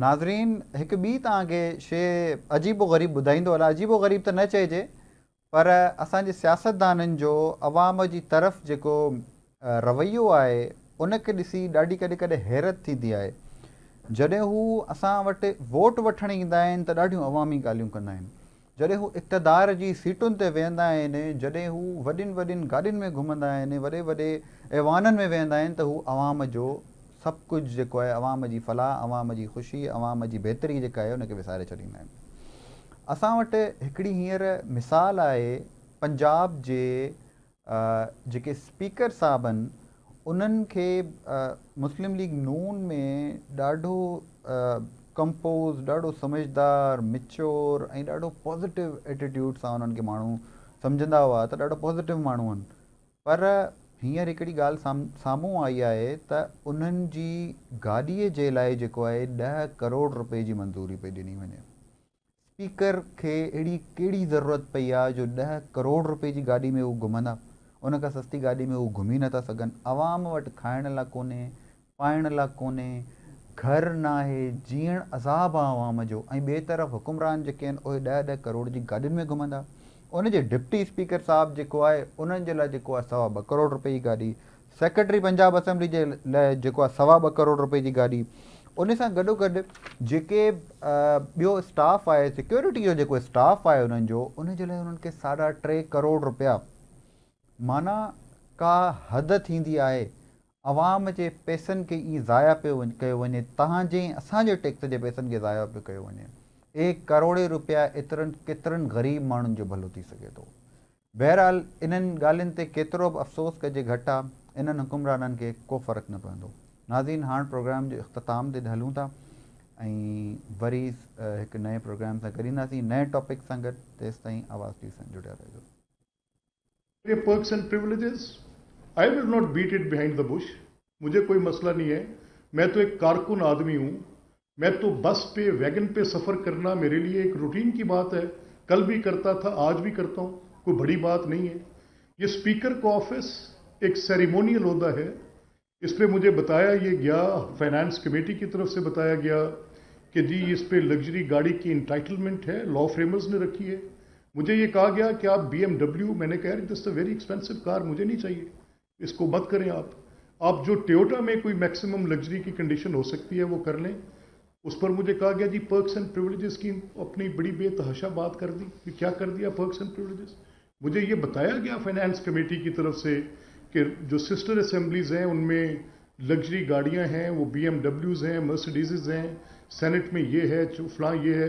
नाज़रीन हिकु ॿी तव्हांखे शइ अजीबो ग़रीब ॿुधाईंदो हलां। अजीबो ग़रीब त न चइजे, पर असांजे सियासतदाननि जो अवाम जी तरफ़ जेको रवैयो आहे उनखे ॾिसी ॾाढी कॾहिं कॾहिं हैरत थींदी आहे। जॾहिं हू असां वटि वोट वठणु ईंदा आहिनि त ॾाढियूं अवामी ॻाल्हियूं कंदा आहिनि। जॾहिं हू इक़्तदार जी सीटुनि ते वेहंदा आहिनि, जॾहिं हू वॾियुनि वॾियुनि गाॾियुनि में घुमंदा आहिनि, वॾे वॾे ऐवाननि में वेहंदा आहिनि, त हू अवाम जो सभु कुझु जेको आहे अवाम जी फलाह, अवाम जी ख़ुशी, अवाम जी बहितरी जेका आहे उनखे विसारे छॾींदा आहिनि। असां वटि हिकिड़ी हींअर मिसाल आहे पंजाब जे जेके स्पीकर साहब आहिनि उन्हनि खे मुस्लिम लीग नून में ॾाढो कंपोज़, ॾाढो समझदार, मिच्योर ऐं ॾाढो पॉज़िटिव एटीट्यूड सां उन्हनि खे माण्हू सम्झंदा हुआ त ॾाढो पॉज़िटिव माण्हू आहिनि। पर हींअर हिकिड़ी ॻाल्हि साम्हूं आई आहे त उन्हनि जी गाॾीअ जे लाइ जेको आहे 10 करोड़ रुपए जी मंज़ूरी पई ॾिनी वञे। स्पीकर खे अहिड़ी कहिड़ी ज़रूरत पई आहे जो 10 करोड़ रुपए जी गाॾी में हू घुमंदा? उन खां सस्ती गाॾी में हू घुमी नथा सघनि। अवाम वटि खाइण लाइ कोन्हे, पाइण लाइ कोन्हे, घर न आहे, जीअण अज़ाब आहे अवाम जो, ऐं ॿिए तरफ़ हुकुमरान जेके आहिनि उहे 10 करोड़ जी गाॾियुनि में घुमंदा। उन जे डिप्टी स्पीकर साहब जेको आहे उन्हनि जे लाइ जेको आहे 2.25 करोड़ रुपए जी गाॾी, सेक्रेटरी पंजाब असेंबली जे लाइ जेको आहे 2.25 करोड़ रुपए जी गाॾी। उन सां गॾोगॾु जेके ॿियो स्टाफ आहे, सिक्योरिटी जो जेको स्टाफ आहे उन्हनि जो, उन जे लाइ उन्हनि खे 3.5 करोड़ रुपया। माना का हद थींदी आहे। अवाम जे पैसनि खे ईअं ज़ाया पियो कयो वञे, तव्हांजे असांजे टैक्स जे पैसनि खे ज़ाया पियो कयो वञे। 1 करोड़े रुपया एतिरनि केतिरनि ग़रीब माण्हुनि जो भलो थी सघे थो। बहरहाल इन्हनि ॻाल्हियुनि ते केतिरो बि अफ़सोस कजे घटि आहे, इन्हनि हुकुमराननि खे को फ़र्क़ु न पवंदो। नाज़रीन, हाणे प्रोग्राम जे इख़्तिताम ते हलूं था ऐं वरी हिकु नए प्रोग्राम सां करींदासीं, नए टॉपिक सां गॾु। तेसि ताईं आवाज़ टी सां जुड़िया रहिजो। Perks and privileges, I will not beat it behind the bush. मुझे कोई मसला नहीं है। मैं तो एक कारकुन आदमी हूँ। मैं तो बस पे, वैगन पे सफ़र करना मेरे लिए एक रूटीन की बात है। कल भी करता था, आज भी करता हूँ, कोई बड़ी बात नहीं है। ये स्पीकर का ऑफिस एक सेरेमोनियल ओहदा है। इस पर मुझे बताया ये गया, फाइनेंस कमेटी की तरफ से बताया गया कि जी इस पे लग्जरी गाड़ी की इंटाइटलमेंट है, लॉ फ्रेमर्स ने रखी है। मुझे ये कहा गया कि आप BMW, मैंने कहा this a very expensive car, मुझे नहीं चाहिए, इसको मत करें आप जो टोयोटा में कोई मैक्सिमम लग्जरी की कंडीशन हो सकती है वो कर लें। उस पर मुझे कहा गया जी पर्क्स एंड प्रिविलेजेस की अपनी बड़ी बेतहाशा बात कर दी कि क्या कर दिया पर्क्स एंड प्रिविलेजेस। मुझे ये बताया गया फाइनेंस कमेटी की तरफ से कि जो सिस्टर असेंबलीज हैं उनमें लग्जरी गाड़ियां हैं, वो BMWs हैं, मर्सिडीज़ हैं, सेनेट में ये है, फलां ये है।